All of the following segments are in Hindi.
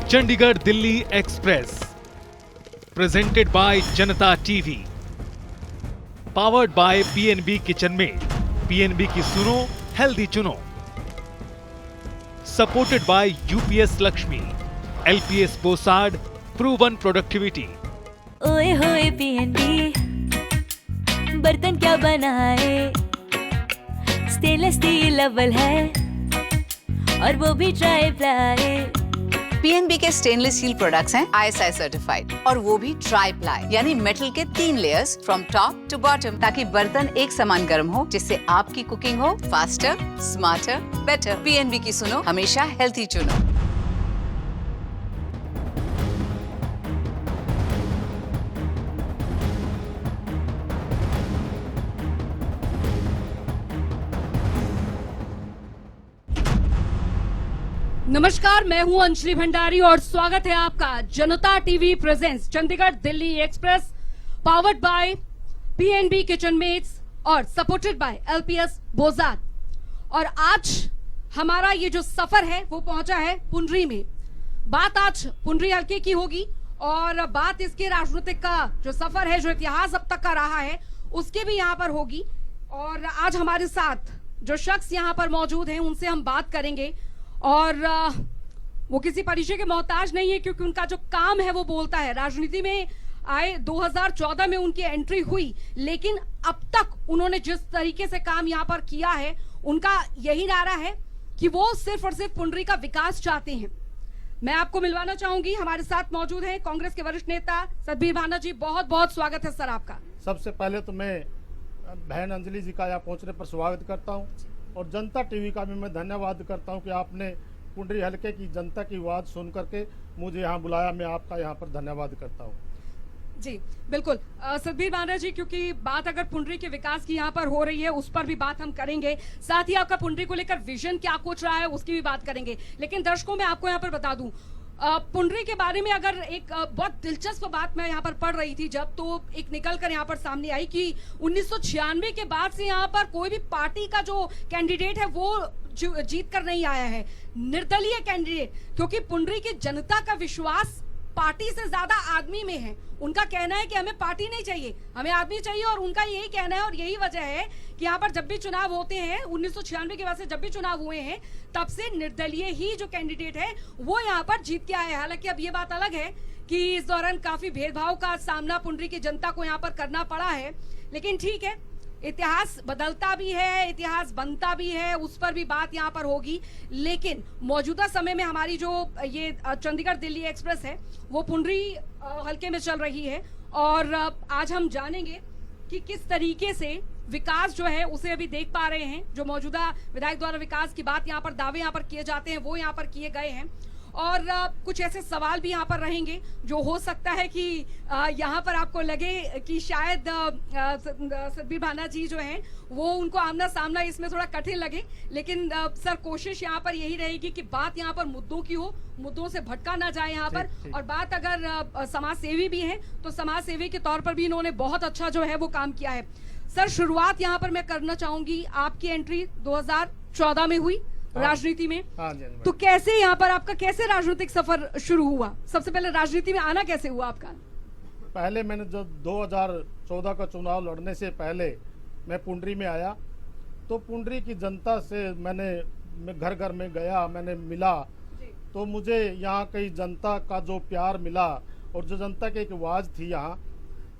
Chandigarh Delhi express presented by Janta TV, powered by PNB kitchen में। पीएनबी की सुनो, हेल्दी चुनो। Supported by UPS Lakshmi, LPS Bossard, proven productivity. ओए होए पीएनबी, बर्तन क्या बनाए, स्टेनलेस स्टील अव्वल है और वो भी ट्राई प्लाई। पीएनबी के स्टेनलेस स्टील प्रोडक्ट्स हैं आईएसआई सर्टिफाइड और वो भी ट्राई प्लाई यानी मेटल के 3 layers from top to bottom, ताकि बर्तन एक समान गर्म हो, जिससे आपकी कुकिंग हो फास्टर, स्मार्टर, बेटर। पीएनबी की सुनो, हमेशा हेल्थी चुनो। नमस्कार, मैं हूं अंजलि भंडारी और स्वागत है आपका Janta TV presents Chandigarh Delhi express, powered by PNB kitchen mates और सपोर्टेड बाय एलपीएस बोसाड। और आज हमारा ये जो सफर है वो पहुंचा है पुंडरी में। बात आज पुंडरी हल्के की होगी और बात इसके राजनीतिक का जो सफर है, जो इतिहास अब तक का रहा है, उसके भी यहाँ पर होगी। और आज हमारे साथ जो शख्स यहाँ पर मौजूद हैं उनसे हम बात करेंगे और वो किसी परिचय के मोहताज नहीं है, क्योंकि उनका जो काम है वो बोलता है। राजनीति में आए 2014 में उनकी एंट्री हुई, लेकिन अब तक उन्होंने जिस तरीके से काम यहाँ पर किया है, उनका यही नारा है कि वो सिर्फ और सिर्फ पुंडरी का विकास चाहते हैं। मैं आपको मिलवाना चाहूंगी, हमारे साथ मौजूद हैं कांग्रेस के वरिष्ठ नेता सतबीर भाना जी। बहुत बहुत स्वागत है सर आपका। सबसे पहले तो मैं बहन अंजलि जी का यहाँ पहुँचने पर स्वागत करता हूँ और जनता टीवी का भी मैं धन्यवाद करता हूं कि आपने पुंडरी हल्के की जनता की आवाज़ सुन करके मुझे यहां बुलाया। मैं आपका यहां पर धन्यवाद करता हूं। जी बिल्कुल सतबीर भाना जी, क्योंकि बात अगर पुंडरी के विकास की यहाँ पर हो रही है, उस पर भी बात हम करेंगे। साथ ही आपका पुंडरी को लेकर विजन क्या कुछ रहा है उसकी भी बात करेंगे। लेकिन दर्शकों, मैं आपको यहाँ पर बता दूं, पुंडरी के बारे में अगर एक बहुत दिलचस्प बात मैं यहाँ पर पढ़ रही थी जब, तो एक निकल कर यहाँ पर सामने आई कि 1996 के बाद से यहाँ पर कोई भी पार्टी का जो कैंडिडेट है वो जीत कर नहीं आया है, निर्दलीय कैंडिडेट। क्योंकि पुंडरी की जनता का विश्वास पार्टी से ज्यादा आदमी में है। उनका कहना है कि हमें पार्टी नहीं चाहिए, हमें आदमी चाहिए। और उनका यही कहना है और यही वजह है कि यहाँ पर जब भी चुनाव होते हैं, 1996 के बाद से जब भी चुनाव हुए हैं, तब से निर्दलीय ही जो कैंडिडेट है वो यहाँ पर जीत के आए हैं। हालांकि अब ये बात अलग है कि इस दौरान काफी भेदभाव का सामना पुंडरी की जनता को यहाँ पर करना पड़ा है, लेकिन ठीक है, इतिहास बदलता भी है, इतिहास बनता भी है, उस पर भी बात यहाँ पर होगी। लेकिन मौजूदा समय में हमारी जो ये चंडीगढ़ दिल्ली एक्सप्रेस है वो पुंडरी हल्के में चल रही है और आज हम जानेंगे कि किस तरीके से विकास जो है उसे अभी देख पा रहे हैं। जो मौजूदा विधायक द्वारा विकास की बात यहाँ पर दावे यहाँ पर किए जाते हैं वो यहाँ पर किए गए हैं और कुछ ऐसे सवाल भी यहाँ पर रहेंगे जो हो सकता है कि यहाँ पर आपको लगे कि शायद सतबीर भाना जी जो हैं वो उनको आमना सामना इसमें थोड़ा कठिन लगे। लेकिन सर, कोशिश यहाँ पर यही रहेगी कि बात यहाँ पर मुद्दों की हो, मुद्दों से भटका ना जाए यहाँ पर। और बात अगर समाज सेवी भी हैं तो समाज सेवी के तौर पर भी इन्होंने बहुत अच्छा जो है वो काम किया है। सर, शुरुआत यहाँ पर मैं करना चाहूंगी, आपकी एंट्री 2014 में हुई राजनीति में। तो कैसे यहाँ पर आपका कैसे राजनीतिक सफर शुरू हुआ? सबसे पहले राजनीति में आना कैसे हुआ आपका? पहले मैंने जब 2014 का चुनाव लड़ने से पहले मैं पुंडरी में आया तो पुंडरी की जनता से मैं घर घर में गया, मैंने मिला, तो मुझे यहाँ की जनता का जो प्यार मिला और जो जनता की एक आवाज़ थी यहाँ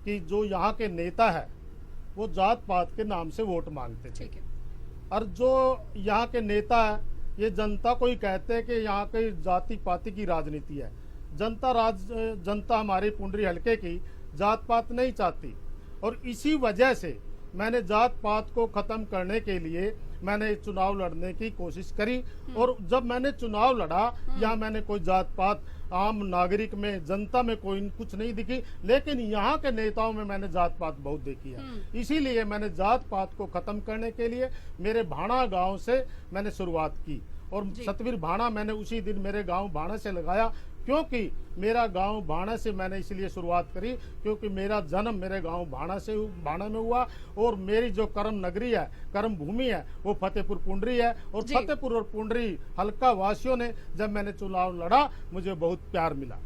कि जो यहाँ के नेता है वो जात पात के नाम से वोट मांगते थे। और जो यहाँ के नेता है ये जनता को ही कहते हैं कि यहाँ की जाति पाति की राजनीति है। जनता हमारी पुंडरी हल्के की जात पात नहीं चाहती और इसी वजह से मैंने जात पात को ख़त्म करने के लिए मैंने चुनाव लड़ने की कोशिश करी। और जब मैंने चुनाव लड़ा यहाँ मैंने कोई जात पात आम नागरिक में, जनता में कोई कुछ नहीं दिखी, लेकिन यहाँ के नेताओं में मैंने जात पात बहुत देखी है। इसीलिए मैंने जात पात को ख़त्म करने के लिए मेरे भाणा गांव से मैंने शुरुआत की और सतबीर भाणा मैंने उसी दिन मेरे गांव भाणा से लगाया। क्योंकि मेरा गांव भाणा से मैंने इसलिए शुरुआत करी क्योंकि मेरा जन्म मेरे गांव भाणा में हुआ और मेरी जो कर्म नगरी है, कर्म भूमि है, वो फतेहपुर पुंडरी है। और जी। फतेहपुर और पुंडरी हल्का वासियों ने जब मैंने चुनाव लड़ा मुझे बहुत प्यार मिला।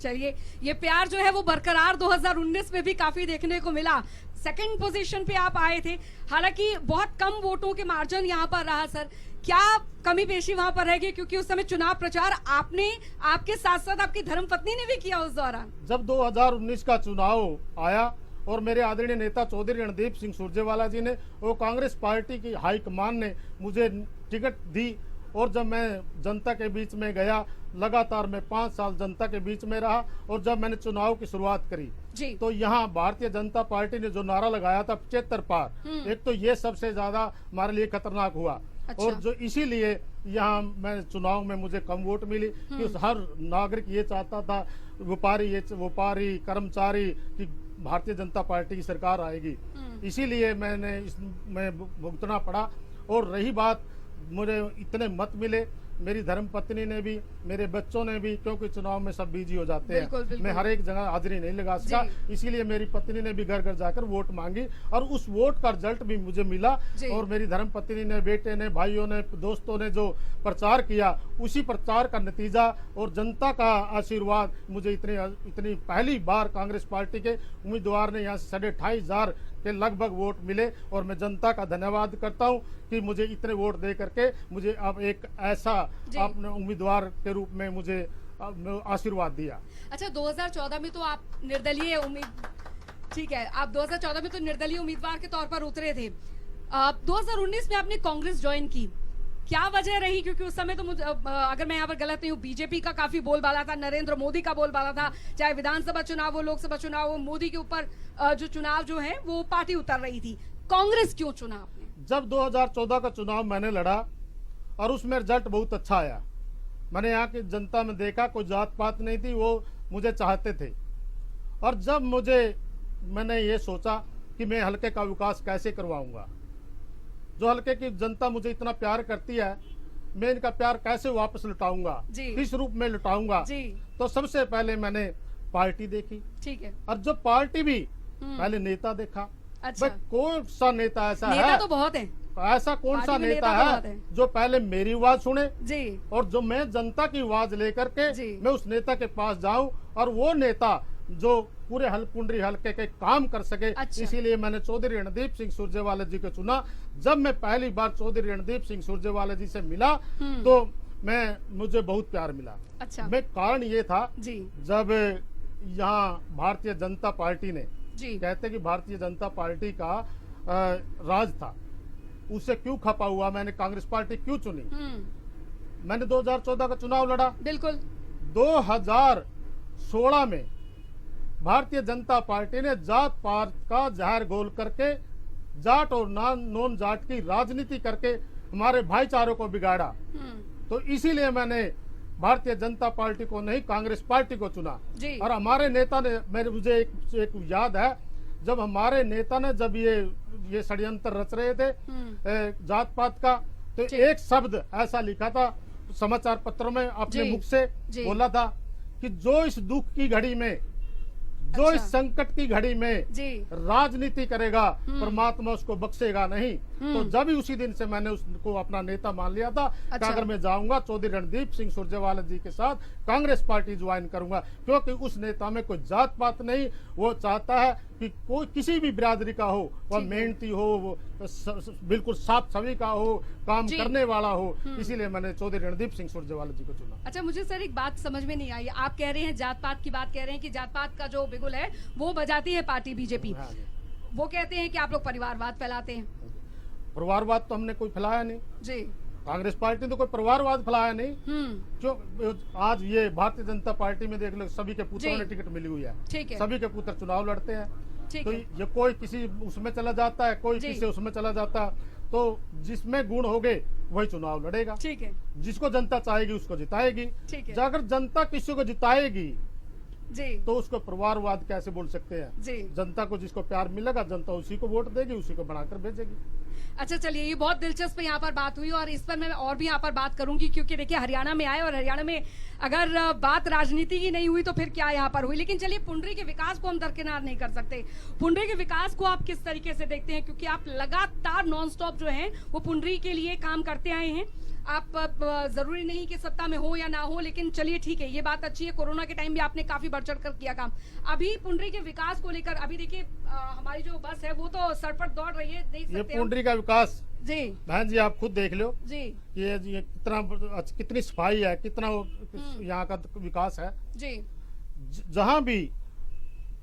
चलिए, ये प्यार जो है वो बरकरार 2019 में भी काफी देखने को मिला। सेकंड पोजीशन पे आप आए थे, हालांकि बहुत कम वोटों के मार्जिन यहाँ पर रहा। सर, क्या कमी पेशी वहां पर रह गई, क्योंकि उस समय चुनाव प्रचार आपने, आपके साथ साथ आपकी धर्मपत्नी ने भी किया उस दौरान? जब 2019 का चुनाव आया और मेरे आदरणीय नेता चौधरी रणदीप सिंह सुरजेवाला जी ने और कांग्रेस पार्टी की हाईकमान ने मुझे टिकट दी, और जब मैं जनता के बीच में गया, लगातार मैं 5 साल जनता के बीच में रहा, और जब मैंने चुनाव की शुरुआत करी जी। तो यहाँ भारतीय जनता पार्टी ने जो नारा लगाया था 75 पार, एक तो ये सबसे ज्यादा हमारे लिए खतरनाक हुआ। अच्छा। और जो इसीलिए यहाँ मैं चुनाव में मुझे कम वोट मिली कि हर नागरिक ये चाहता था, व्यापारी कर्मचारी, कि भारतीय जनता पार्टी की सरकार आएगी। इसीलिए मैंने इसमें भुगतना पड़ा। और रही बात, मुझे इतने मत मिले, मेरी धर्मपत्नी ने भी, मेरे बच्चों ने भी, क्योंकि चुनाव में सब बिजी हो जाते बिल्कुल, हैं, बिल्कुल। मैं हर एक जगह हाजिरी नहीं लगा सका, इसीलिए मेरी पत्नी ने भी घर घर जाकर वोट मांगी और उस वोट का रिजल्ट भी मुझे मिला। जी। और मेरी धर्मपत्नी ने, बेटे ने, भाइयों ने, दोस्तों ने जो प्रचार किया, उसी प्रचार का नतीजा और जनता का आशीर्वाद मुझे इतनी पहली बार कांग्रेस पार्टी के उम्मीदवार ने यहाँ से 28,500 के लगभग वोट मिले। और मैं जनता का धन्यवाद करता हूँ कि मुझे इतने वोट दे करके मुझे अब एक ऐसा आपने उम्मीदवार के रूप में मुझे आशीर्वाद दिया। अच्छा, 2014 में तो आप निर्दलीय ठीक है, आप 2014 में तो निर्दलीय उम्मीदवार के तौर पर उतरे थे। 2019 में आपने कांग्रेस ज्वाइन की, क्या वजह रही? क्योंकि उस समय तो मुझे, अगर मैं यहाँ पर गलत नहीं हूँ, बीजेपी का काफी बोलबाला था, नरेंद्र मोदी का बोलबाला था, चाहे विधानसभा चुनाव हो, लोकसभा चुनाव हो, मोदी के ऊपर जो चुनाव जो है वो पार्टी उतर रही थी। कांग्रेस क्यों चुना आपने? जब 2014 का चुनाव मैंने लड़ा और उसमें रिजल्ट बहुत अच्छा आया, मैंने यहाँ की जनता में देखा कोई जात पात नहीं थी, वो मुझे चाहते थे। और जब मैंने ये सोचा कि मैं हल्के का विकास कैसे करवाऊंगा, जो हल्के की जनता मुझे इतना प्यार करती है, मैं इनका प्यार कैसे वापस लुटाऊंगा, किस रूप में लुटाऊंगा। तो सबसे पहले मैंने पार्टी देखी, ठीक है, और जो पार्टी भी पहले नेता देखा। अच्छा। भाई कौन सा नेता ऐसा नेता है, तो बहुत है, ऐसा कौन सा पार्टी में नेता नेता तो बहुत है है। जो पहले मेरी आवाज सुने जी, और जो मैं जनता की आवाज लेकर के जी। मैं उस नेता के पास जाऊं, और वो नेता जो पूरे पुंडरी हल्के के काम कर सके। अच्छा। इसीलिए मैंने चौधरी रणदीप सिंह सुरजेवाला जी को चुना। जब मैं पहली बार चौधरी रणदीप सिंह सुरजेवाला जी से मिला तो मुझे बहुत प्यार मिला। अच्छा। मैं कारण ये था जी, जब यहाँ भारतीय जनता पार्टी ने, जी, कहते कि भारतीय जनता पार्टी का राज था, उसे क्यों खपा हुआ, मैंने कांग्रेस पार्टी क्यों चुनी। मैंने 2014 का चुनाव लड़ा, बिल्कुल। 2016 में भारतीय जनता पार्टी ने जात पात का जहर घोल करके, जाट और नॉन जाट की राजनीति करके हमारे भाईचारों को बिगाड़ा। तो इसीलिए मैंने भारतीय जनता पार्टी को नहीं, कांग्रेस पार्टी को चुना। जी। और हमारे नेता ने, मुझे एक याद है, जब हमारे नेता ने जब ये षड्यंत्र रच रहे थे जात पात का, तो एक शब्द ऐसा लिखा था समाचार पत्रों में, अपने मुख से बोला था कि जो इस दुख की घड़ी में, जो अच्छा। इस संकट की घड़ी में जी, राजनीति करेगा, परमात्मा उसको बख्शेगा नहीं। तो जब ही उसी दिन से मैंने उसको अपना नेता मान लिया था कि अच्छा। अगर मैं जाऊंगा चौधरी रणदीप सिंह सुरजेवाला जी के साथ कांग्रेस पार्टी ज्वाइन करूंगा, क्योंकि उस नेता में कोई जात पात नहीं। वो चाहता है कि कोई किसी भी बिरादरी का हो, वह मेहनती हो, वो बिल्कुल साफ छवि का हो, काम करने वाला हो। इसीलिए मैंने चौधरी रणदीप सिंह सुरजेवाला जी को चुना। अच्छा, मुझे सर एक बात समझ में नहीं आई। आप कह रहे हैं, जात पात की बात कह रहे हैं कि जात पात का जो बिगुल है वो बजाती है पार्टी बीजेपी। हाँ जी। वो कहते हैं कि आप लोग परिवारवाद फैलाते हैं। परिवारवाद तो हमने कोई फैलाया नहीं, जी, कांग्रेस पार्टी ने तो कोई परिवारवाद फैलाया नहीं। क्यों आज ये भारतीय जनता पार्टी में देख लो, सभी के पुत्रों ने टिकट मिली हुई है, ठीक है, सभी के पुत्र चुनाव लड़ते हैं। ठीक तो है, ये कोई किसी उसमें चला जाता है, कोई किसी उसमें चला जाता है, तो जिसमें गुण होंगे वही चुनाव लड़ेगा। ठीक है, जिसको जनता चाहेगी उसको जिताएगी। ठीक है, अगर जनता किसी को जिताएगी जी, तो उसको परिवारवाद कैसे बोल सकते हैं। जी। जनता को जिसको प्यार मिलेगा, जनता उसी को वोट देगी, उसी को बनाकर भेजेगी। अच्छा चलिए, ये बहुत दिलचस्प यहाँ पर बात हुई और इस पर मैं और भी यहाँ पर बात करूंगी, क्योंकि देखिए हरियाणा में आए और हरियाणा में अगर बात राजनीति की नहीं हुई तो फिर क्या यहाँ पर हुई। लेकिन चलिए, पुंडरी के विकास को हम दरकिनार नहीं कर सकते। पुंडरी के विकास को आप किस तरीके से देखते हैं, क्योंकि आप लगातार नॉन स्टॉप जो है वो पुंडरी के लिए काम करते आए हैं। आप जरूरी नहीं कि सत्ता में हो या ना हो, लेकिन चलिए ठीक है, ये बात अच्छी है। कोरोना के टाइम भी आपने काफी बढ़ चढ़ कर किया काम। अभी पुंडरी के विकास को लेकर अभी देखिए हमारी जो बस है वो तो सड़क पर दौड़ रही है, देख ये सकते हैं पुंडरी का विकास जी। बहन जी आप खुद देख लो जी ये कितनी सफाई है, कितना यहाँ का विकास है। जी जहाँ भी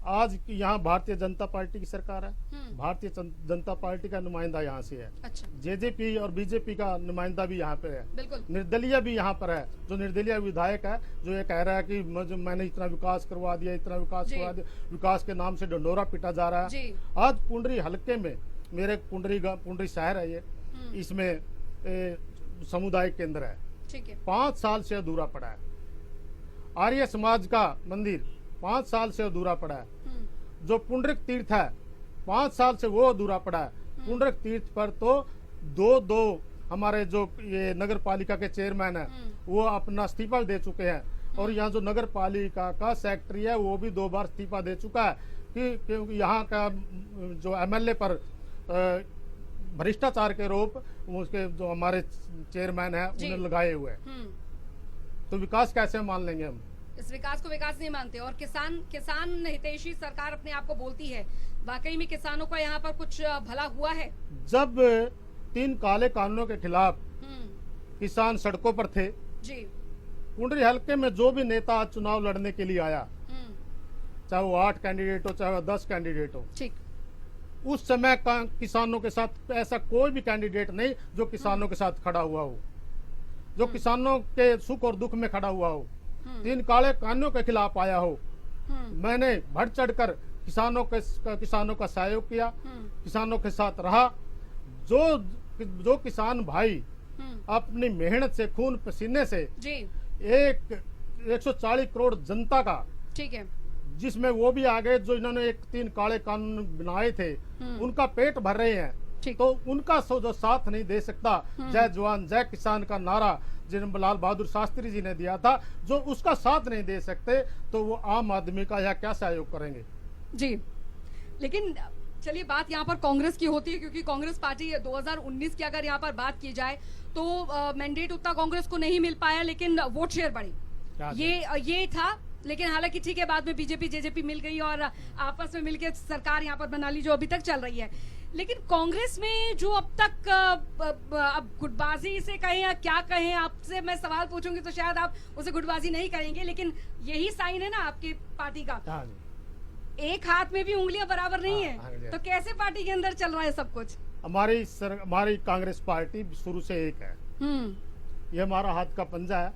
आज यहाँ भारतीय जनता पार्टी की सरकार है, भारतीय जनता पार्टी का नुमाइंदा यहाँ से है। अच्छा, जेजेपी और बीजेपी का नुमाइंदा भी यहाँ पे है, बिल्कुल। निर्दलीय भी यहाँ पर है। जो निर्दलीय विधायक है जो ये कह रहा है कि मैंने इतना विकास करवा दिया, इतना विकास करवा दिया, विकास के नाम से डंडोरा पीटा जा रहा है। जी। आज पुंडरी हलके में, मेरे पुंडरी शहर है ये, इसमें सामुदायिक केंद्र है, ठीक है। 5 साल से अधूरा पड़ा है। आर्य समाज का मंदिर 5 साल से अधूरा पड़ा है। जो पुंडरिक तीर्थ है 5 साल से वो अधूरा पड़ा है। पुंडरिक तीर्थ पर तो दो हमारे जो ये नगर पालिका के चेयरमैन है वो अपना इस्तीफा दे चुके हैं, और यहाँ जो नगर पालिका का सेक्रेटरी है वो भी 2 बार इस्तीफा दे चुका है क्योंकि यहाँ का जो एमएलए पर भ्रष्टाचार के आरोप उसके जो हमारे चेयरमैन है उन्हें लगाए हुए हैं। तो विकास कैसे मान लेंगे हम? इस विकास को विकास नहीं मानते। और किसान हितैषी सरकार अपने आप को बोलती है, वाकई में किसानों का यहाँ पर कुछ भला हुआ है? जब 3 काले कानूनों के खिलाफ किसान सड़कों पर थे जी, पुंडरी हल्के में जो भी नेता चुनाव लड़ने के लिए आया, चाहे वो 8 कैंडिडेट हो चाहे वो 10 कैंडिडेट हो, ठीक, उस समय का किसानों के साथ ऐसा कोई भी कैंडिडेट नहीं जो किसानों के साथ खड़ा हुआ हो, जो किसानों के सुख और दुख में खड़ा हुआ हो, 3 काले कानूनों के खिलाफ आया हो। मैंने बढ़ चढ़कर किसानों का सहयोग किया, किसानों के साथ रहा। जो किसान भाई अपनी मेहनत से, खून पसीने से जी, 140 करोड़ जनता का, ठीक है, जिसमें वो भी आ गए जो इन्होंने 3 काले कानून बनाए थे, उनका पेट भर रहे हैं, तो उनका जो साथ नहीं दे सकता, जय जवान जय किसान का नारा जिन लाल बहादुर शास्त्री जी ने दिया था, जो उसका साथ नहीं दे सकते तो वो आम आदमी का यहाँ क्या सहयोग करेंगे? जी। लेकिन चलिए, बात यहाँ पर कांग्रेस की होती है, क्योंकि कांग्रेस पार्टी 2019 की अगर यहाँ पर बात की जाए तो मैंडेट उतना कांग्रेस को नहीं मिल पाया, लेकिन वोट शेयर बढ़ी, ये था। लेकिन हालांकि ठीक है, बाद में बीजेपी जेजेपी मिल गई और आपस में मिलकर सरकार यहाँ पर बना ली, जो अभी तक चल रही है। लेकिन कांग्रेस में जो अब तक अब गुटबाजी से कहें या क्या कहें, आपसे मैं सवाल पूछूंगी तो शायद आप उसे गुटबाजी नहीं करेंगे, लेकिन यही साइन है ना आपकी पार्टी का, एक हाथ में भी उंगलियां बराबर नहीं है, तो कैसे पार्टी के अंदर चल रहा है सब कुछ? हमारी कांग्रेस पार्टी शुरू से एक है, ये हमारा हाथ का पंजा है।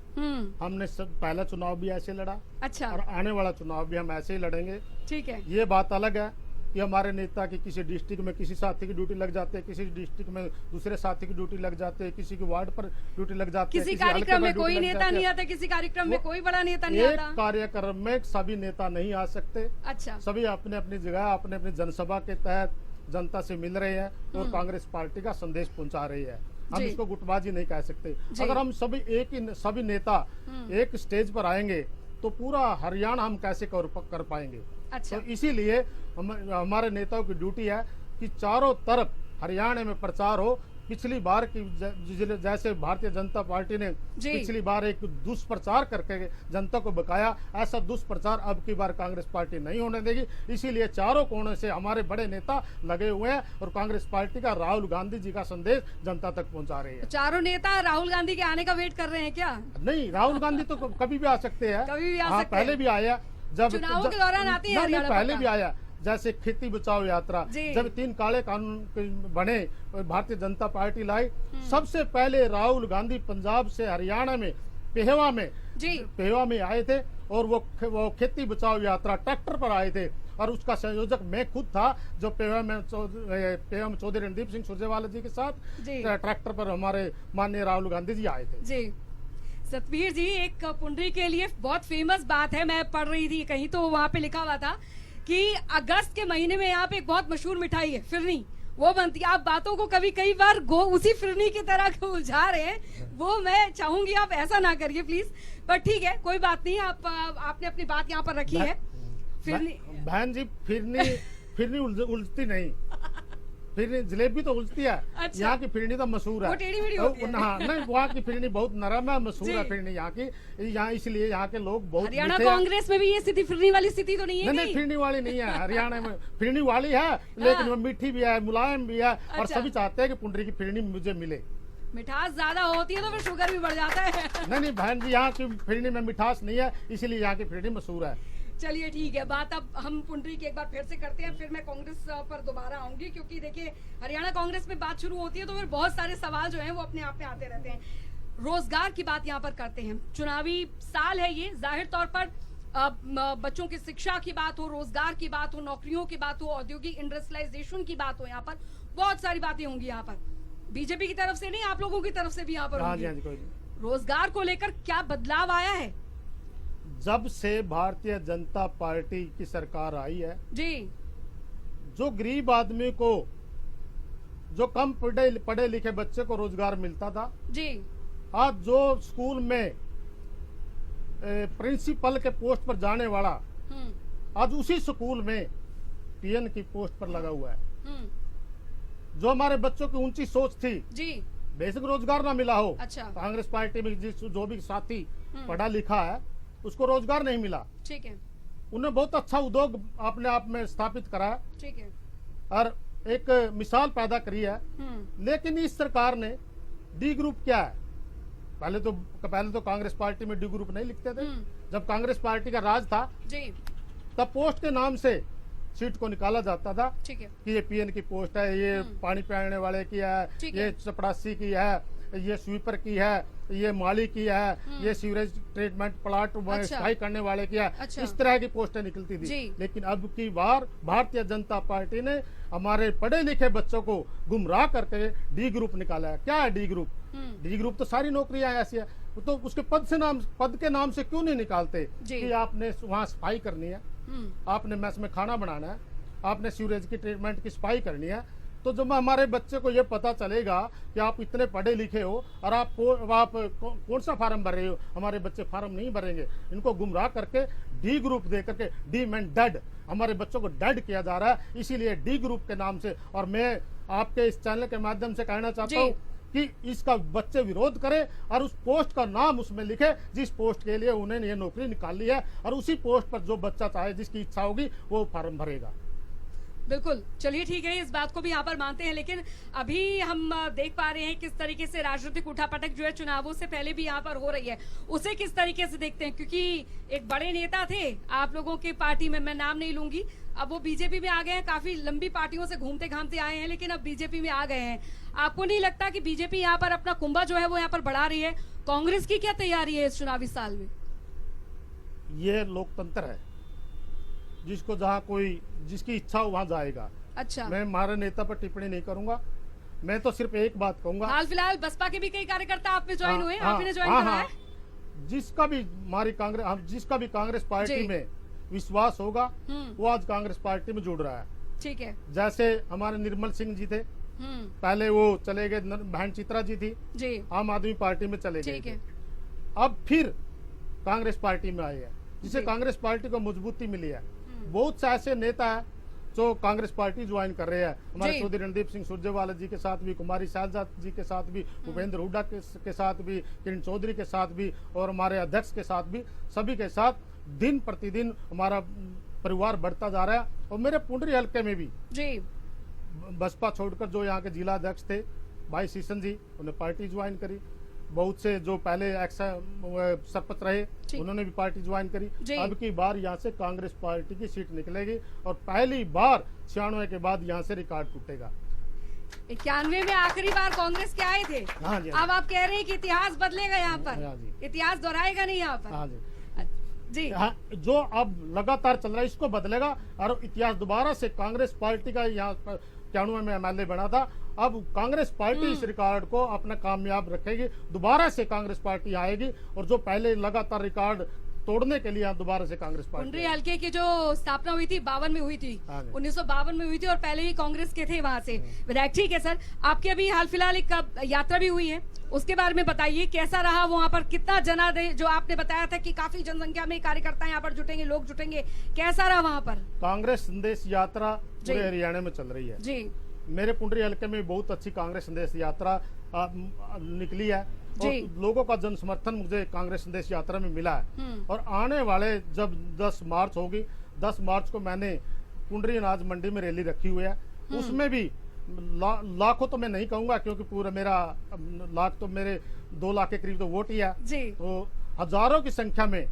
हमने पहला चुनाव भी ऐसे लड़ा, अच्छा, और आने वाला चुनाव भी हम ऐसे ही लड़ेंगे, ठीक है। ये बात अलग है कि हमारे नेता की किसी डिस्ट्रिक्ट में किसी साथी की ड्यूटी लग जाते है, किसी डिस्ट्रिक्ट में दूसरे साथी की ड्यूटी लग जाते है, किसी की वार्ड पर ड्यूटी लग जाती है, किसी कार्यक्रम में कोई नेता नहीं आता, किसी कार्यक्रम में कोई बड़ा नेता नहीं आता। एक कार्यक्रम में सभी नेता नहीं आ सकते, अच्छा, सभी अपने अपनी जगह अपने अपने जनसभा के तहत जनता से मिल रहे हैं और कांग्रेस पार्टी का संदेश पहुंचा रही है। हम इसको गुटबाजी नहीं कह सकते। अगर हम सभी नेता एक स्टेज पर आएंगे तो पूरा हरियाणा हम कैसे कर पाएंगे? अच्छा। तो इसीलिए हमारे नेताओं की ड्यूटी है कि चारों तरफ हरियाणा में प्रचार हो। पिछली बार की जैसे भारतीय जनता पार्टी ने पिछली बार एक दुष्प्रचार करके जनता को बकाया, ऐसा दुष्प्रचार अब की बार कांग्रेस पार्टी नहीं होने देगी। इसीलिए चारों कोनों से हमारे बड़े नेता लगे हुए हैं और कांग्रेस पार्टी का राहुल गांधी जी का संदेश जनता तक पहुंचा रही है। चारों नेता राहुल गांधी के आने का वेट कर रहे हैं क्या? नहीं, राहुल गांधी तो कभी भी आ सकते हैं, कभी भी आ सकते पहले भी आया, जब चुनावों के दौरान आते हैं, पहले भी आया। जैसे खेती बचाओ यात्रा, जब 3 काले कानून बने और भारतीय जनता पार्टी लाई, सबसे पहले राहुल गांधी पंजाब से हरियाणा में पेहवा में आए थे और वो खेती बचाओ यात्रा ट्रैक्टर पर आए थे और उसका संयोजक मैं खुद था, जो पेहवा में चौधरी रणदीप सिंह सुरजेवाला जी के साथ ट्रैक्टर पर हमारे माननीय राहुल गांधी जी आए थे। जी सतबीर जी, एक पुंडरी के लिए बहुत फेमस बात है, मैं पढ़ रही थी कहीं तो वहाँ पे लिखा हुआ था कि अगस्त के महीने में यहाँ पे एक बहुत मशहूर मिठाई है फिरनी, वो बनती है। आप बातों को कभी कई बार उसी फिरनी की तरह उलझा रहे हैं, वो मैं चाहूंगी आप ऐसा ना करिए प्लीज। पर ठीक है, कोई बात नहीं, आपने अपनी बात यहाँ पर रखी है। फिरनी बहन जी, फिरनी उलझती नहीं, फिरनी जलेबी तो उलझती है। अच्छा। यहाँ की फिरनी तो मशहूर है, वो टेढ़ी मेढ़ी होती है। हाँ, नहीं, वहाँ की फिरनी बहुत नरम है, मशहूर जी। है फिरनी यहाँ की। यहाँ इसलिए यहाँ के लोग बहुत हरियाणा मीठे हैं। कांग्रेस में भी ये स्थिति, फिरनी वाली स्थिति तो नहीं है नहीं, कहीं? फिरनी वाली नहीं है हरियाणा में, फिरनी वाली है लेकिन वो मीठी भी है, मुलायम भी है, और अच्छा। सभी चाहते हैं कि पुंडरी की फिरनी मुझे मिले। मिठास ज्यादा होती है तो फिर शुगर भी बढ़ जाता है। नहीं बहन जी, यहाँ की फिरनी में मिठास नहीं है, इसीलिए यहाँ की फिरनी मशहूर है। चलिए ठीक है, बात अब हम पुंडरी की एक बार फिर से करते हैं, फिर मैं कांग्रेस पर दोबारा आऊंगी, क्योंकि देखिए हरियाणा कांग्रेस में बात शुरू होती है तो फिर बहुत सारे सवाल जो हैं वो अपने आप में आते रहते हैं। रोजगार की बात यहाँ पर करते हैं, चुनावी साल है ये, जाहिर तौर पर बच्चों की शिक्षा की बात हो, रोजगार की बात हो, नौकरियों की बात हो, औद्योगिक इंडस्ट्रियलाइजेशन की बात हो, यहाँ पर बहुत सारी बातें होंगी। यहाँ पर बीजेपी की तरफ से नहीं, आप लोगों की तरफ से भी यहाँ पर हाँ जी, होंगी। हाँ जी, कोई नहीं। रोजगार को लेकर क्या बदलाव आया है? जब से भारतीय जनता पार्टी की सरकार आई है, जी जो गरीब आदमी को, जो कम पढ़े लिखे बच्चे को रोजगार मिलता था, जी आज जो स्कूल में प्रिंसिपल के पोस्ट पर जाने वाला, आज उसी स्कूल में पीएन की पोस्ट पर लगा हुआ है। जो हमारे बच्चों की ऊंची सोच थी, जी बेसिक रोजगार ना मिला हो, अच्छा। कांग्रेस पार्टी में जो भी साथी पढ़ा लिखा है उसको रोजगार नहीं मिला, ठीक है, उन्हें बहुत अच्छा उद्योग अपने आप में स्थापित करा है ठीक है। और एक मिसाल पैदा करी है। लेकिन इस सरकार ने डी ग्रुप क्या है, पहले तो कांग्रेस पार्टी में डी ग्रुप नहीं लिखते थे। जब कांग्रेस पार्टी का राज था जी तब पोस्ट के नाम से सीट को निकाला जाता था ठीक है, कि ये पीएन की पोस्ट है, ये पानी पिलाने वाले की है, ठीक ये है। चपड़ासी की है, ये स्वीपर की है, ये माली की है, ये सीवरेज ट्रीटमेंट प्लांट अच्छा। सफाई करने वाले की है। अच्छा। इस तरह की पोस्टें निकलती जी। थी। लेकिन अब की बार भारतीय जनता पार्टी ने हमारे पढ़े लिखे बच्चों को गुमराह करके डी ग्रुप निकाला है। क्या है डी ग्रुप? डी ग्रुप तो सारी नौकरियां ऐसी है, तो उसके पद के नाम से क्यों नहीं निकालते जी। कि आपने वहाँ सफाई करनी है, आपने मेस में खाना बनाना है, आपने सीवरेज की ट्रीटमेंट की सफाई करनी है। तो जब हमारे बच्चे को ये पता चलेगा कि आप इतने पढ़े लिखे हो और आप कौन सा फार्म भर रहे हो, हमारे बच्चे फार्म नहीं भरेंगे। इनको गुमराह करके डी ग्रुप दे करके, डी मीन डेड, हमारे बच्चों को डेड किया जा रहा है, इसीलिए डी ग्रुप के नाम से। और मैं आपके इस चैनल के माध्यम से कहना चाहता हूँ कि इसका बच्चे विरोध करें और उस पोस्ट का नाम उसमें लिखे जिस पोस्ट के लिए उन्हें ये नौकरी निकाली है, और उसी पोस्ट पर जो बच्चा चाहे, जिसकी इच्छा होगी, वो फार्म भरेगा। बिल्कुल, चलिए ठीक है, इस बात को भी यहाँ पर मानते हैं। लेकिन अभी हम देख पा रहे हैं किस तरीके से राजनीतिक उठापटक जो है चुनावों से पहले भी यहाँ पर हो रही है, उसे किस तरीके से देखते हैं? क्योंकि एक बड़े नेता थे आप लोगों की पार्टी में, मैं नाम नहीं लूंगी, अब वो बीजेपी में आ गए हैं, काफी लंबी पार्टियों से घूमते घामते आए हैं, लेकिन अब बीजेपी में आ गए हैं। आपको नहीं लगता कि बीजेपी यहाँ पर अपना कुंभा जो है वो यहाँ पर बढ़ा रही है? कांग्रेस की क्या तैयारी है इस चुनावी साल में? ये लोकतंत्र है, जिसको जहाँ कोई जिसकी इच्छा हो वहाँ जाएगा। अच्छा, मैं हमारे नेता पर टिप्पणी नहीं करूंगा, मैं तो सिर्फ एक बात कहूंगा। हाल फिलहाल बसपा के भी कई कार्यकर्ता आप में ज्वाइन हुए, आप ने ज्वाइन हाँ, करा हाँ, है? जिसका भी कांग्रेस पार्टी जी। में विश्वास होगा वो आज कांग्रेस पार्टी में जुड़ रहा है। ठीक है, जैसे हमारे निर्मल सिंह जी थे, पहले वो चले गए, बहन चित्रा जी थी, जी आम आदमी पार्टी में चले गए ठीक है, थे। अब फिर कांग्रेस पार्टी में आए हैं, जिससे जी। कांग्रेस पार्टी को मजबूती मिली है। बहुत से ऐसे नेता है जो कांग्रेस पार्टी ज्वाइन कर रहे हैं। हमारे जी। चौधरी रणदीप सिंह सुरजेवाला जी के साथ भी, कुमारी शैलजा जी के साथ भी, भूपेंद्र हुड्डा के साथ भी, किरण चौधरी के साथ भी, और हमारे अध्यक्ष के साथ भी, सभी के साथ दिन प्रतिदिन हमारा परिवार बढ़ता जा रहा है। और मेरे पुंडरी हल्के में भी जी बसपा छोड़कर जो यहाँ के जिला अध्यक्ष थे भाई शीशन जी, उन्हें पार्टी ज्वाइन करी। बहुत से जो पहले सरपंच रहे ठीक। उन्होंने भी पार्टी ज्वाइन जी। करी। अब की बार यहाँ से कांग्रेस पार्टी की सीट निकलेगी और पहली बार 96 के बाद यहाँ से रिकॉर्ड टूटेगा। 91 में आखिरी बार कांग्रेस के आए थे। हाँ जी, अब आप कह रहे हैं कि इतिहास बदलेगा यहाँ पर, हाँ जी। इतिहास दोहराएगा नहीं यहाँ पर। हाँ जी, जी हाँ, जो अब लगातार चल रहा है इसको बदलेगा और इतिहास दोबारा से कांग्रेस पार्टी का यहाँ 91 में एमएलए बना था, अब कांग्रेस पार्टी इस रिकॉर्ड को अपना कामयाब रखेगी। दोबारा से कांग्रेस पार्टी आएगी और जो पहले लगातार रिकॉर्ड तोड़ने के लिए यहाँ दोबारा से कांग्रेस पार्टी पुंडरी आई। हल्के की जो स्थापना हुई थी 52 में हुई थी, हाँ जी। 1952 में हुई थी और पहले भी कांग्रेस के थे वहां से विधायक। ठीक है सर, आपकी अभी हाल फिलहाल एक यात्रा भी हुई है, उसके बारे में बताइए कैसा रहा वहां पर, कितना जनादेश, जो आपने बताया था कि काफी जनसंख्या में कार्यकर्ता यहाँ पर जुटेंगे, लोग जुटेंगे, कैसा रहा वहां पर? कांग्रेस संदेश यात्रा जी। पूरे हरियाणा में चल रही है। जी मेरे पुंडरी हल्के में बहुत अच्छी कांग्रेस संदेश यात्रा निकली है और जी। लोगों का जन समर्थन मुझे कांग्रेस संदेश यात्रा में मिला है। और आने वाले जब 10 मार्च होगी, 10 मार्च को मैंने पुंडरी अनाज मंडी में रैली रखी हुई है, उसमें भी लाखों तो मैं नहीं कहूंगा क्योंकि पूरा मेरा लाख तो मेरे 2 लाख के करीब तो वोट ही है, जी तो हजारों की संख्या में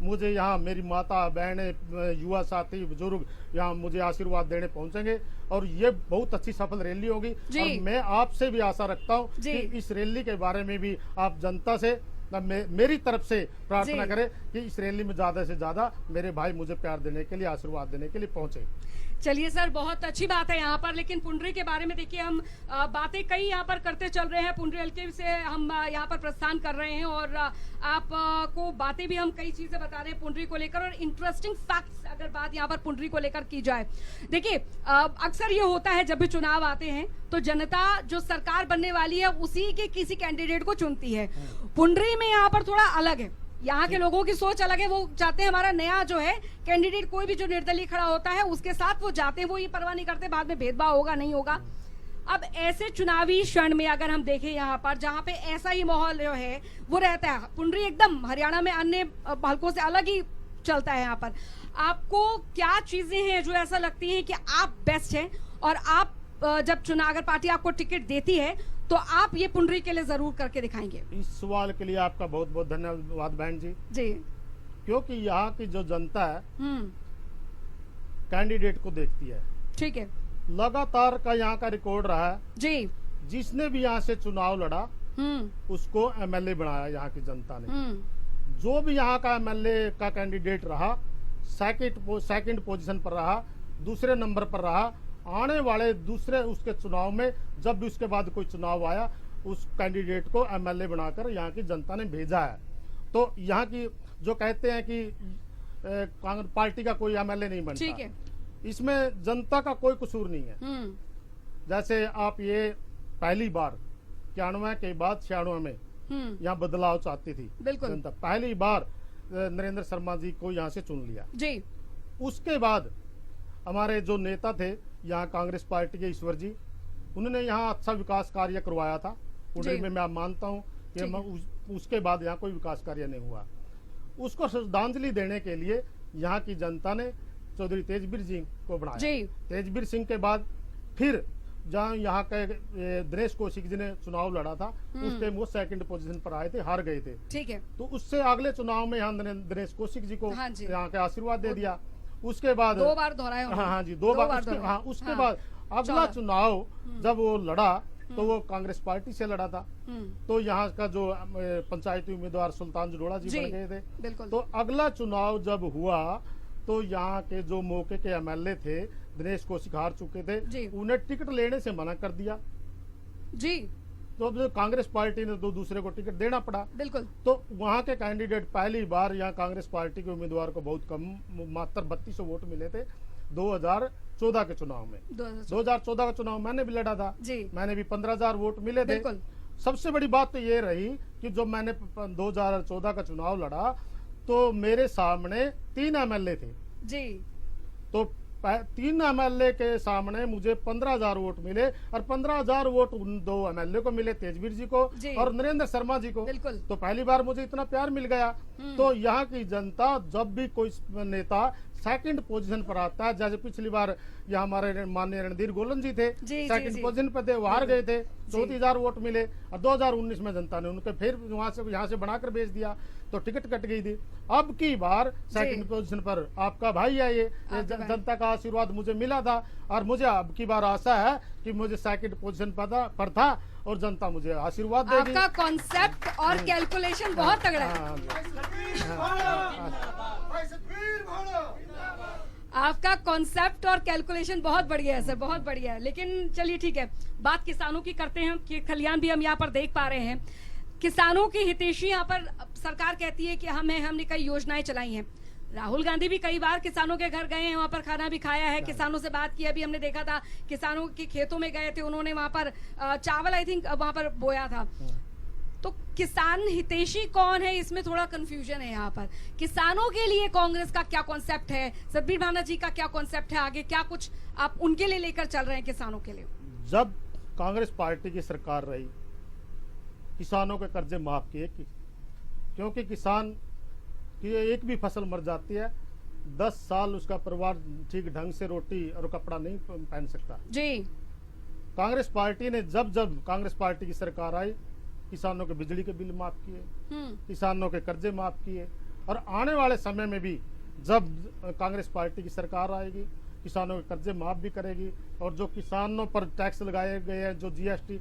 मुझे यहाँ मेरी माता बहनें युवा साथी बुजुर्ग यहाँ मुझे आशीर्वाद देने पहुंचेंगे और ये बहुत अच्छी सफल रैली होगी। जी। और मैं आपसे भी आशा रखता हूँ जी। कि इस रैली के बारे में भी आप जनता से मेरी तरफ से प्रार्थना जी। करें कि इस रैली में ज्यादा से ज्यादा मेरे भाई मुझे प्यार देने के लिए आशीर्वाद देने के लिए पहुंचे। चलिए सर, बहुत अच्छी बात है यहाँ पर। लेकिन पुंडरी के बारे में देखिए, हम बातें कई यहाँ पर करते चल रहे हैं, पुंडरी हल्के से हम यहाँ पर प्रस्थान कर रहे हैं और आप को बातें भी हम कई चीजें बता रहे हैं पुंडरी को लेकर, और इंटरेस्टिंग फैक्ट्स अगर बात यहाँ पर पुंडरी को लेकर की जाए, देखिए अक्सर ये होता है जब भी चुनाव आते हैं तो जनता जो सरकार बनने वाली है उसी के किसी कैंडिडेट को चुनती है। पुंडरी में यहाँ पर थोड़ा अलग है, यहाँ के लोगों की सोच अलग है। वो चाहते हैं हमारा नया जो है कैंडिडेट, कोई भी जो निर्दलीय खड़ा होता है उसके साथ वो जाते हैं, वो ये परवाह नहीं करते बाद में भेदभाव होगा नहीं होगा। अब ऐसे चुनावी क्षण में अगर हम देखें यहाँ पर जहाँ पे ऐसा ही माहौल जो है वो रहता है, पुंडरी एकदम हरियाणा में अन्य हल्कों से अलग ही चलता है। यहाँ पर आपको क्या चीजें हैं जो ऐसा लगती है कि आप बेस्ट हैं और आप जब चुनाव, अगर पार्टी आपको टिकट देती है तो आप ये पुंडरी के लिए जरूर करके दिखाएंगे? इस सवाल के लिए आपका बहुत बहुत धन्यवाद बहन जी। जी क्योंकि यहाँ की जो जनता है कैंडिडेट को देखती है, ठीक है लगातार का यहाँ का रिकॉर्ड रहा है, जी। जिसने भी यहाँ से चुनाव लड़ा उसको एमएलए बनाया यहाँ की जनता ने। जो भी यहाँ का एमएलए का कैंडिडेट रहा, सेकंड पोजीशन पर रहा, दूसरे नंबर पर रहा, आने वाले दूसरे उसके चुनाव में जब भी उसके बाद कोई चुनाव आया उस कैंडिडेट को एमएलए बनाकर यहाँ की जनता ने भेजा है। तो यहाँ की जो कहते हैं कि कांग्रेस पार्टी का कोई एमएलए नहीं बनता, ठीक है, इसमें जनता का कोई कसूर नहीं है। जैसे आप ये पहली बार 91 के बाद 96 में यहाँ बदलाव चाहती थी बिल्कुल। जनता, पहली बार नरेंद्र शर्मा जी को यहाँ से चुन लिया। जी उसके बाद हमारे जो नेता थे यहाँ कांग्रेस पार्टी के ईश्वर जी, उन्होंने यहाँ अच्छा विकास कार्य करवाया था पुंडरी में। मैं मानता हूँ कि उसके बाद यहाँ कोई विकास कार्य नहीं हुआ। उसको श्रद्धांजलि देने के लिए यहाँ की जनता ने चौधरी तेजवीर जी को बनाया। तेजवीर सिंह के बाद फिर जहाँ यहाँ के दिनेश कौशिक जी ने चुनाव लड़ा था उस टाइम वो सेकंड पोजीशन पर आए थे, हार गए थे, ठीक है। तो उससे अगले चुनाव में यहाँ दिनेश कौशिक जी को यहाँ के आशीर्वाद दे दिया। उसके बाद 2 बार दोहराया। हाँ जी, 2 बार। उसके बाद अगला चुनाव जब वो लड़ा तो वो कांग्रेस पार्टी से लड़ा था, तो यहाँ का जो पंचायती उम्मीदवार सुल्तान जरोड़ा जी बन गए थे। तो अगला चुनाव जब हुआ तो यहाँ के जो मौके के एमएलए थे, दिनेश कौशिक हार चुके थे, उन्हें टिकट लेने से मना कर दिया जी। तो कांग्रेस पार्टी ने दूसरे को टिकट देना पड़ा। बिल्कुल। तो वहाँ के कैंडिडेट पहली बार यहाँ कांग्रेस पार्टी के उम्मीदवार को बहुत कम, मात्र 3200 वोट मिले थे 2014 के चुनाव में। 2014 का चुनाव मैंने भी लड़ा था जी। मैंने भी 15000 वोट मिले थे। सबसे बड़ी बात तो ये रही कि जब मैंने 2014 का चुनाव लड़ा तो मेरे सामने 3 एमएलए थे जी। तो 3 एमएलए के सामने मुझे 15000 वोट मिले और 15000 वोट उन 2 एमएलए को मिले, तेजवीर जी को और नरेंद्र शर्मा जी को। तो पहली बार मुझे इतना प्यार मिल गया। तो यहाँ की जनता जब भी कोई नेता सेकंड पोजीशन पर आता है, जैसे पिछली बार यहाँ हमारे माननीय रणधीर गोलन जी थे, सेकंड पोजीशन पर थे, वो हार गए थे, 34,000 वोट मिले और 2019 में जनता ने उनके फिर वहां से यहाँ से बनाकर भेज दिया तो टिकट कट गई थी। अब की बार सेकंड पोजीशन पर आपका भाई है, ये जनता का आशीर्वाद मुझे मिला था और मुझे अब की बार आशा है कि मुझे सेकंड पोजीशन पर था और जनता मुझे आशीर्वाद देगी। आपका कॉन्सेप्ट और कैलकुलेशन बहुत तगड़ा है। आपका कॉन्सेप्ट और कैलकुलेशन बहुत बढ़िया है सर, बहुत बढ़िया है। लेकिन चलिए ठीक है, बात किसानों की करते हैं कि खलियान भी हम यहाँ पर देख पा रहे हैं। किसानों की हितैषी यहाँ पर सरकार कहती है कि हमने कई योजनाएं चलाई हैं। राहुल गांधी भी कई बार किसानों के घर गए हैं, वहां पर खाना भी खाया है, किसानों से बात की। अभी हमने देखा था किसानों के खेतों में गए थे, उन्होंने वहां पर चावल आई थिंक वहां पर बोया था। तो किसान हितैषी कौन है, इसमें थोड़ा कंफ्यूजन है यहाँ पर। किसानों के लिए कांग्रेस का क्या कॉन्सेप्ट है, सतबीर भाना जी का क्या कॉन्सेप्ट है, आगे क्या कुछ आप उनके लिए लेकर चल रहे हैं किसानों के लिए? जब कांग्रेस पार्टी की सरकार रही, किसानों के कर्जे माफ किए, क्योंकि किसान की एक भी फसल मर जाती है 10 साल उसका परिवार ठीक ढंग से रोटी और कपड़ा नहीं पहन सकता जी। कांग्रेस पार्टी ने जब जब कांग्रेस पार्टी की सरकार आई, किसानों के बिजली के बिल माफ किए, किसानों के कर्जे माफ किए, और आने वाले समय में भी जब कांग्रेस पार्टी की सरकार आएगी, किसानों के कर्जे माफ भी करेगी। और जो किसानों पर टैक्स लगाए गए हैं, जो जीएसटी,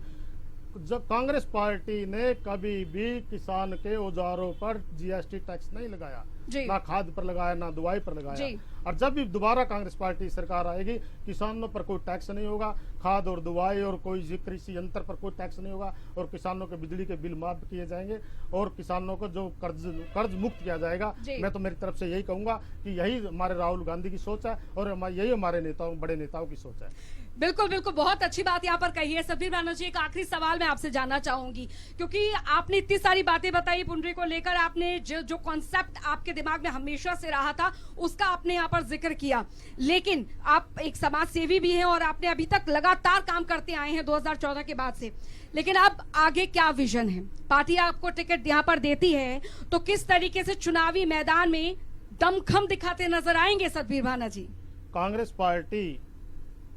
जब कांग्रेस पार्टी ने कभी भी किसान के औजारों पर जीएसटी टैक्स नहीं लगाया, ना खाद पर लगाया, ना दवाई पर लगाया। और जब भी दोबारा कांग्रेस पार्टी सरकार आएगी, किसानों पर कोई टैक्स नहीं होगा, खाद और दवाई और कोई कृषि यंत्र पर कोई टैक्स नहीं होगा, और किसानों के बिजली के बिल माफ किए जाएंगे, और किसानों को जो कर्ज मुक्त किया जाएगा। मैं तो मेरी तरफ से यही कहूंगा कि यही हमारे राहुल गांधी की सोच है, और यही हमारे नेताओं, बड़े नेताओं की सोच है। बिल्कुल बिल्कुल, बहुत अच्छी बात यहाँ पर कही है। सतबीर भाना जी, एक आखिरी सवाल मैं आपसे जानना चाहूंगी, क्योंकि आपने इतनी सारी बातें बताई पुंडरी को लेकर, आपने जो कॉन्सेप्ट आपके दिमाग में हमेशा से रहा था उसका आपने यहाँ पर जिक्र किया, लेकिन आप एक समाज सेवी भी हैं और आपने अभी तक लगातार काम करते आए हैं 2014 के बाद से। लेकिन अब आगे क्या विजन है? पार्टी आपको टिकट यहाँ पर देती है तो किस तरीके से चुनावी मैदान में दमखम दिखाते नजर आएंगे सतबीर भाना जी? कांग्रेस पार्टी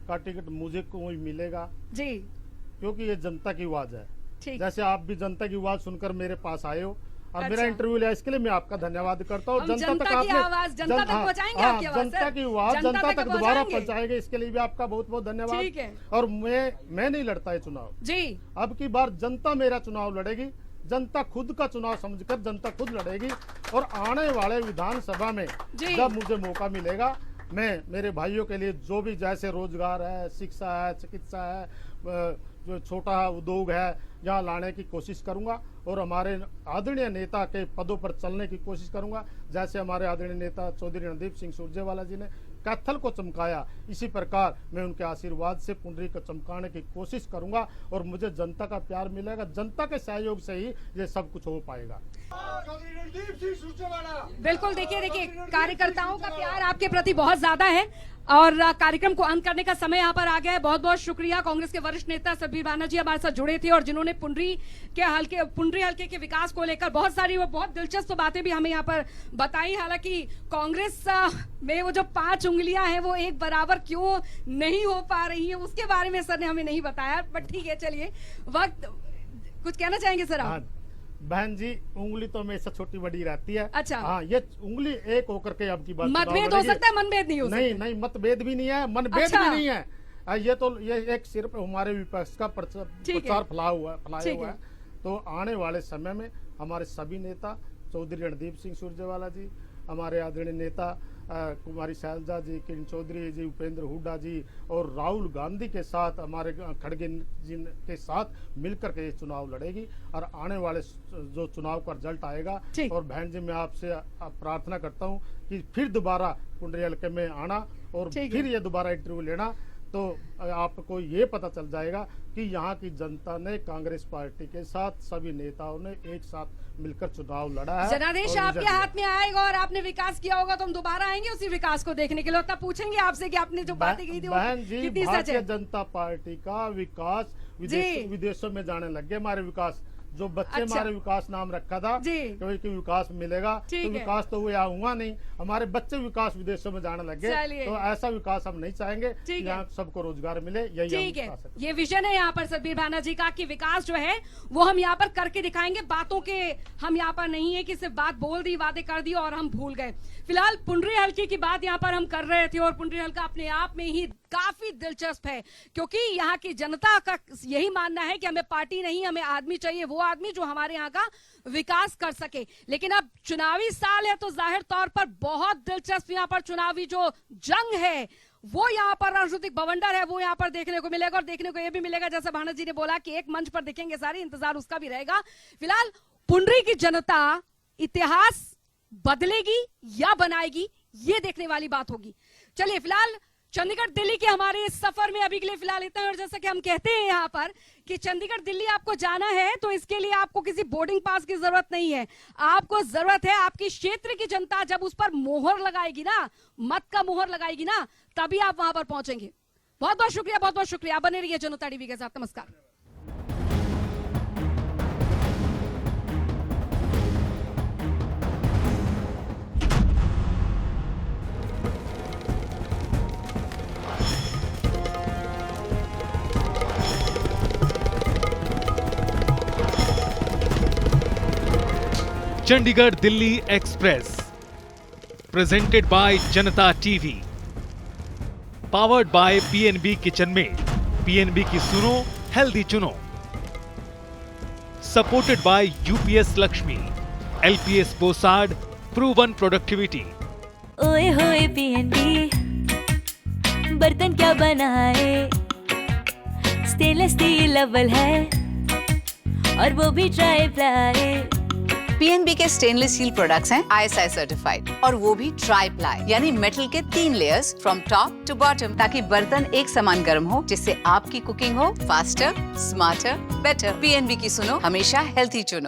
का टिकट मुझे कोई मिलेगा जी, क्योंकि ये जनता की आवाज है। ठीक। जैसे आप भी जनता की आवाज सुनकर मेरे पास आए हो और अच्छा। मेरा इंटरव्यू लिया, इसके लिए मैं आपका धन्यवाद करता हूँ। जनता की आवाज जनता तक पहुंचाएंगे, आपकी आवाज जनता की आवाज जनता तक दोबारा पहुंचाएंगे, इसके लिए भी आपका बहुत बहुत धन्यवाद। ठीक है। और मैं नहीं लड़ता है चुनाव जी, अब की बार जनता मेरा चुनाव लड़ेगी, जनता खुद का चुनाव समझकर जनता खुद लड़ेगी। और आने वाले विधानसभा में जब मुझे मौका मिलेगा, मैं मेरे भाइयों के लिए जो भी, जैसे रोजगार है, शिक्षा है, चिकित्सा है, जो छोटा उद्योग है, यहाँ लाने की कोशिश करूंगा, और हमारे आदरणीय नेता के पदों पर चलने की कोशिश करूंगा। जैसे हमारे आदरणीय नेता चौधरी रणदीप सिंह सुरजेवाला जी ने कैथल को चमकाया, इसी प्रकार मैं उनके आशीर्वाद से पुंडरी को चमकाने की कोशिश करूंगा, और मुझे जनता का प्यार मिलेगा, जनता के सहयोग से ही ये सब कुछ हो पाएगा। बिल्कुल, देखिए कार्यकर्ताओं का प्यार आपके प्रति बहुत ज्यादा है, और कार्यक्रम को अंत करने का समय यहाँ पर आ गया है। बहुत बहुत शुक्रिया। कांग्रेस के वरिष्ठ नेता सतबीर भाना जी हमारे साथ जुड़े थे, और जिन्होंने पुंडरी हल्के के विकास को लेकर बहुत दिलचस्प बातें भी हमें यहाँ पर बताई। हालांकि कांग्रेस में वो जो 5 उंगलियां हैं वो एक बराबर क्यों नहीं हो पा रही है, उसके बारे में सर ने हमें नहीं बताया, बट ठीक है, चलिए वक्त। कुछ कहना चाहेंगे सर आप? बहन जी, उंगली तो हमेशा छोटी बड़ी रहती है। अच्छा। हाँ, ये उंगली एक होकर के अब की बात, मतभेद हो सकता है, मनभेद नहीं हो सकता। नहीं, मतभेद भी नहीं है, मनभेद भी नहीं है। ये एक सिर्फ हमारे विपक्ष का प्रचार फैलाया हुआ है। तो आने वाले समय में हमारे सभी नेता, चौधरी रणदीप सिंह सुरजेवाला जी, हमारे आदरणीय नेता कुमारी शैलजा जी, किरण चौधरी जी, उपेंद्र हुड्डा जी, और राहुल गांधी के साथ, हमारे खड़गे जी के साथ मिलकर के ये चुनाव लड़ेगी। और आने वाले जो चुनाव का रिजल्ट आएगा, और बहन जी मैं आपसे प्रार्थना करता हूँ कि फिर दोबारा पुंडरी हल्के में आना, और फिर ये दोबारा इंटरव्यू लेना, तो आपको ये पता चल जाएगा कि यहाँ की जनता ने कांग्रेस पार्टी के साथ, सभी नेताओं ने एक साथ मिलकर चुनाव लड़ा है। जनादेश आपके हाथ में आएगा और आपने विकास किया होगा, तो हम दोबारा आएंगे उसी विकास को देखने के लिए। तब पूछेंगे आपसे कि आपने जो बातें की थी बहन जी, भारतीय जनता पार्टी का विकास विदेशों में जाने लग गए। हमारे विकास, जो बच्चे हमारे विकास नाम रखा था कि विकास मिलेगा, तो विकास तो वो यहाँ हुआ नहीं, हमारे बच्चे विकास विदेशों में जाने लग गए। तो ऐसा विकास हम नहीं चाहेंगे, यहाँ सबको रोजगार मिले, यही ठीक है। ये विजन है यहाँ पर सतबीर भाना जी का कि विकास जो है वो हम यहाँ पर करके दिखाएंगे। बातों के हम यहाँ पर नहीं है कि सिर्फ बात बोल दी, वादे कर दी और हम भूल गए। फिलहाल पुंडरी हल्के की बात यहाँ पर हम कर रहे थे, और पुंडरी हल्का अपने आप में ही काफी दिलचस्प है, क्योंकि यहाँ की जनता का यही मानना है कि हमें पार्टी नहीं, हमें आदमी चाहिए, वो आदमी जो हमारे यहाँ का विकास कर सके। लेकिन अब चुनावी साल है, तो जाहिर तौर पर बहुत दिलचस्प यहाँ पर चुनावी जो जंग है वो यहाँ पर राजनीतिक बवंडर है, वो यहाँ पर देखने को मिलेगा। और देखने को ये भी मिलेगा, जैसे भानस जी ने बोला कि एक मंच पर दिखेंगे सारे, इंतजार उसका भी रहेगा। फिलहाल पुंडरी की जनता इतिहास बदलेगी या बनाएगी, ये देखने वाली बात होगी। चलिए, फिलहाल चंडीगढ़ दिल्ली के हमारे इस सफर में अभी के लिए फिलहाल इतना है। और जैसा कि हम कहते हैं यहाँ पर कि चंडीगढ़ दिल्ली आपको जाना है तो इसके लिए आपको किसी बोर्डिंग पास की जरूरत नहीं है। आपको जरूरत है आपकी क्षेत्र की जनता जब उस पर मोहर लगाएगी ना, मत का मोहर लगाएगी ना, तभी आप वहां पर पहुंचेंगे। बहुत बहुत शुक्रिया, बहुत बहुत शुक्रिया। बने रहिए जनता टीवी के साथ। नमस्कार। Chandigarh Delhi express presented by Janta TV, powered by PNB kitchen में। पीएनबी की सुनो, हेल्दी चुनो। Supported by UPS Lakshmi, LPS Bossard, proven productivity. ओए होए पीएनबी, बर्तन क्या बनाए, स्टेनलेस स्टील अव्वल है और वो भी ट्राई प्लाई। पीएनबी के स्टेनलेस स्टील प्रोडक्ट्स हैं आईएसआई सर्टिफाइड और वो भी ट्राई प्लाई यानी मेटल के 3 layers from top to bottom, ताकि बर्तन एक समान गर्म हो, जिससे आपकी कुकिंग हो फास्टर, स्मार्टर, बेटर। पीएनबी की सुनो, हमेशा हेल्थी चुनो।